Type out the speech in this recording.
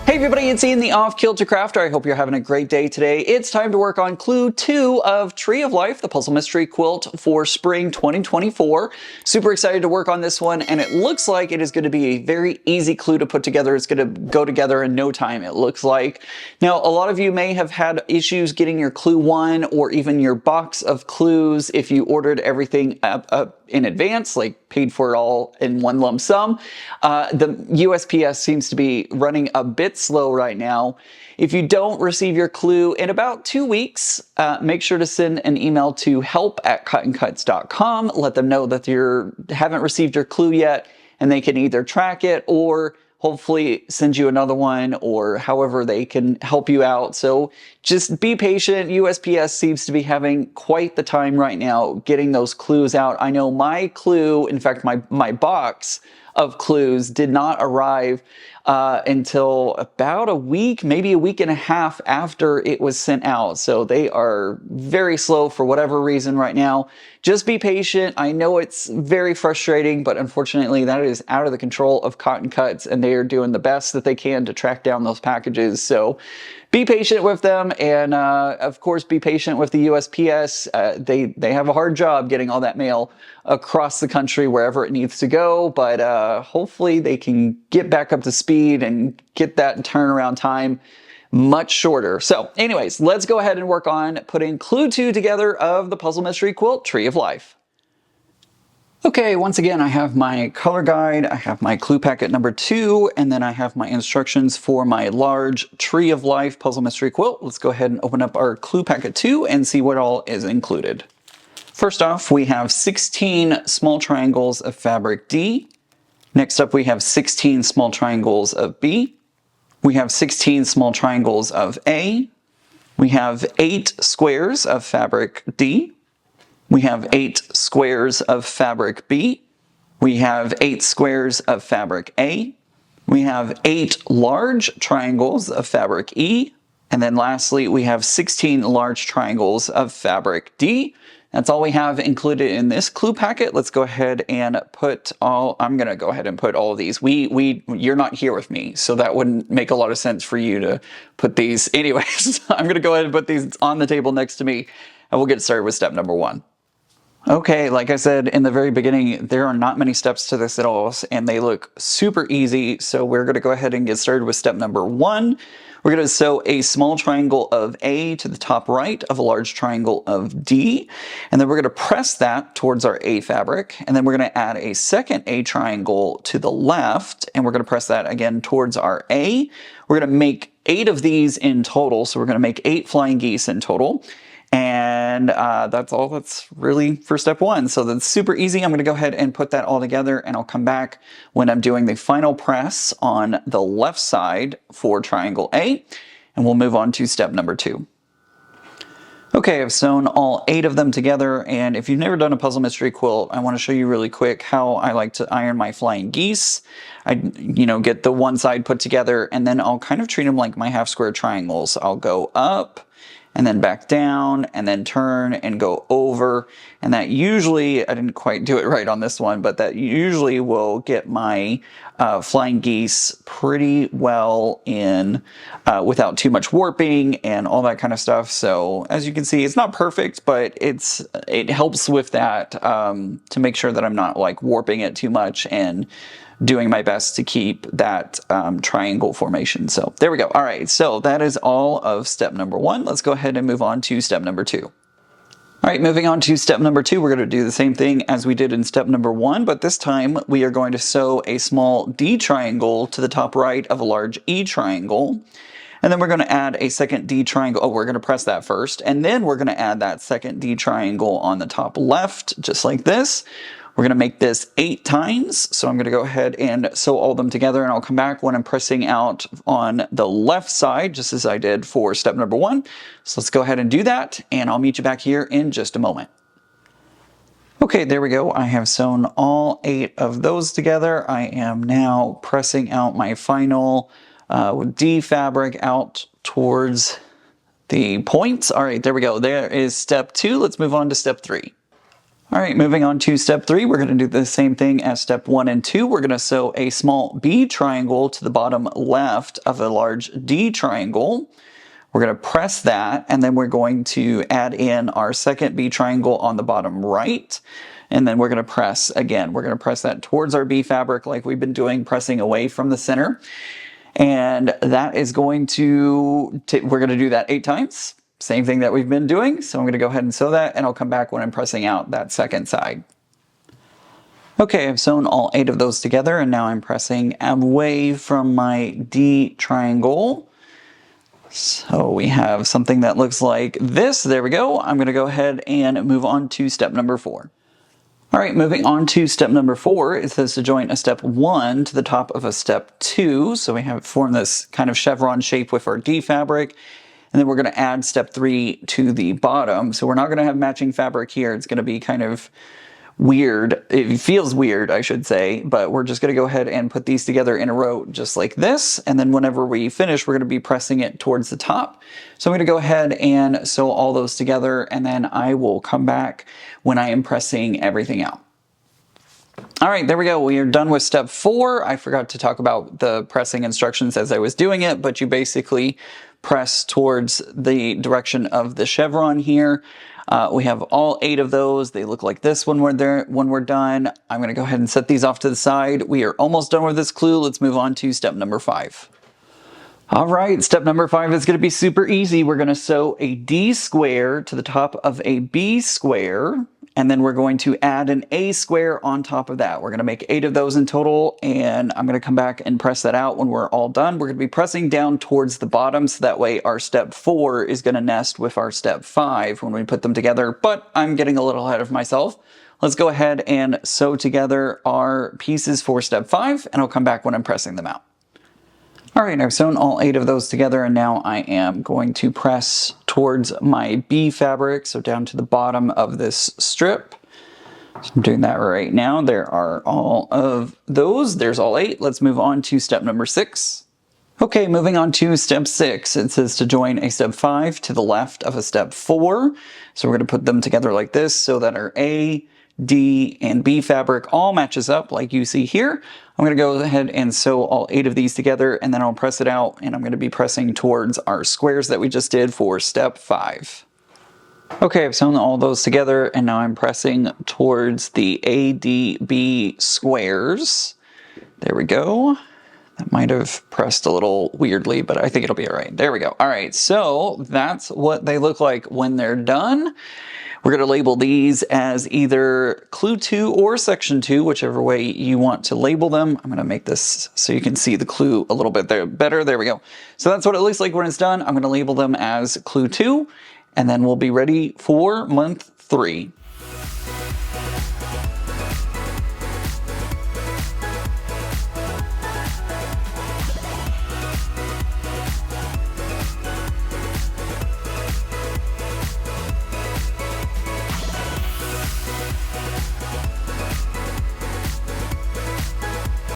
Hey everybody, it's Ian the Off Kilter Crafter. I hope you're having a great day today. It's time to work on Clue 2 of Tree of Life, the Puzzle Mystery Quilt for Spring 2024. Super excited to work on this one, and it looks like it is going to be a very easy clue to put together. It's going to go together in no time, it looks like. Now, a lot of you may have had issues getting your Clue 1 or even your box of clues if you ordered everything up in advance, like paid for it all in one lump sum. The USPS seems to be running a bit slow right now. If you don't receive your clue in about 2 weeks, make sure to send an email to help@cutandcuts.com. Let them know that you haven't received your clue yet, and they can either track it or hopefully send you another one, or however they can help you out. So just be patient. USPS seems to be having quite the time right now getting those clues out. I know my clue, in fact, my box of clues did not arrive until about a week, maybe a week and a half after it was sent out. So they are very slow for whatever reason right now. Just be patient. I know it's very frustrating, but unfortunately that is out of the control of Cotton Cuts, and they are doing the best that they can to track down those packages. So be patient with them, and of course be patient with the USPS. They have a hard job getting all that mail across the country wherever it needs to go, but hopefully they can get back up to speed and get that turnaround time much shorter. So anyways, let's go ahead and work on putting Clue 2 together of the Puzzle Mystery Quilt Tree of Life. Okay, once again, I have my color guide, I have my clue packet number 2, and then I have my instructions for my large Tree of Life Puzzle Mystery Quilt. Let's go ahead and open up our clue packet 2 and see what all is included. First off, we have 16 small triangles of fabric D. Next up, we have 16 small triangles of B. We have 16 small triangles of A. We have 8 squares of fabric D. We have 8 squares of fabric B. We have 8 squares of fabric A. We have 8 large triangles of fabric E. And then lastly, we have 16 large triangles of fabric D. That's all we have included in this clue packet. Let's go ahead and put all, I'm gonna go ahead and put all of these. You're not here with me, so that wouldn't make a lot of sense for you to put these. Anyways, I'm gonna go ahead and put these on the table next to me, and we'll get started with step number 1. Okay, like I said in the very beginning, there are not many steps to this at all, and they look super easy, so we're going to go ahead and get started with step number 1. We're going to sew a small triangle of A to the top right of a large triangle of D, and then we're going to press that towards our A fabric, and then we're going to add a second A triangle to the left, and we're going to press that again towards our A. We're going to make 8 of these in total, so we're going to make 8 flying geese in total. And that's all that's really for step 1. So that's super easy. I'm going to go ahead and put that all together, and I'll come back when I'm doing the final press on the left side for triangle A, and we'll move on to step number 2. Okay, I've sewn all 8 of them together, and if you've never done a puzzle mystery quilt, I want to show you really quick how I like to iron my flying geese. I, get the one side put together, and then I'll kind of treat them like my half square triangles. I'll go up, and then back down, and then turn and go over. And that usually, I didn't quite do it right on this one, but that usually will get my flying geese pretty well in without too much warping and all that kind of stuff. So as you can see, it's not perfect, but it helps with that to make sure that I'm not like warping it too much and doing my best to keep that triangle formation. So there we go. All right, so that is all of step number 1. Let's go ahead and move on to step number 2. All right, moving on to step number 2, we're going to do the same thing as we did in step number 1, but this time we are going to sew a small D triangle to the top right of a large E triangle. And then we're going to add a second D triangle. Oh, we're going to press that first, and then we're going to add that second D triangle on the top left, just like this. We're going to make this 8 times, so I'm going to go ahead and sew all of them together, and I'll come back when I'm pressing out on the left side, just as I did for step number 1. So let's go ahead and do that, and I'll meet you back here in just a moment. Okay, there we go. I have sewn all 8 of those together. I am now pressing out my final D fabric out towards the points. All right, there we go. There is step 2. Let's move on to step 3. All right, moving on to step 3, we're going to do the same thing as step 1 and 2. We're going to sew a small B triangle to the bottom left of a large D triangle. We're going to press that, and then we're going to add in our second B triangle on the bottom right. And then we're going to press again. We're going to press that towards our B fabric like we've been doing, pressing away from the center. And that is going to, we're going to do that 8 times. Same thing that we've been doing. So I'm going to go ahead and sew that, and I'll come back when I'm pressing out that second side. Okay, I've sewn all 8 of those together, and now I'm pressing away from my D triangle. So we have something that looks like this. There we go. I'm going to go ahead and move on to step number 4. All right, moving on to step number 4, it says to join a step 1 to the top of a step 2. So we have formed this kind of chevron shape with our D fabric. And then we're going to add step 3 to the bottom. So we're not going to have matching fabric here. It's going to be kind of weird. It feels weird, I should say, but we're just going to go ahead and put these together in a row just like this. And then whenever we finish, we're going to be pressing it towards the top. So I'm going to go ahead and sew all those together, and then I will come back when I am pressing everything out. All right, there we go. We are done with step 4. I forgot to talk about the pressing instructions as I was doing it, but you basically press towards the direction of the chevron here. We have all 8 of those. They look like this when we're done. I'm going to go ahead and set these off to the side. We are almost done with this clue. Let's move on to step number 5. All right, step number 5 is going to be super easy. We're going to sew a D square to the top of a B square, and then we're going to add an A square on top of that. We're going to make 8 of those in total, and I'm going to come back and press that out when we're all done. We're going to be pressing down towards the bottom, so that way our step 4 is going to nest with our step 5 when we put them together, but I'm getting a little ahead of myself. Let's go ahead and sew together our pieces for step 5, and I'll come back when I'm pressing them out. All right, I've sewn all 8 of those together, and now I am going to press towards my B fabric, so down to the bottom of this strip. So I'm doing that right now. There are all of those. There's all 8. Let's move on to step number 6. Okay, moving on to step 6. It says to join a step 5 to the left of a step 4. So we're going to put them together like this so that our A, D, and B fabric all matches up like you see here. I'm going to go ahead and sew all 8 of these together, and then I'll press it out, and I'm going to be pressing towards our squares that we just did for step 5. Okay, I've sewn all those together, and now I'm pressing towards the A, D, B squares. There we go. That might have pressed a little weirdly, but I think it'll be all right. There we go. All right, so that's what they look like when they're done. We're going to label these as either clue 2 or section 2, whichever way you want to label them. I'm going to make this so you can see the clue a little bit better. There we go. So that's what it looks like when it's done. I'm going to label them as clue 2, and then we'll be ready for month 3.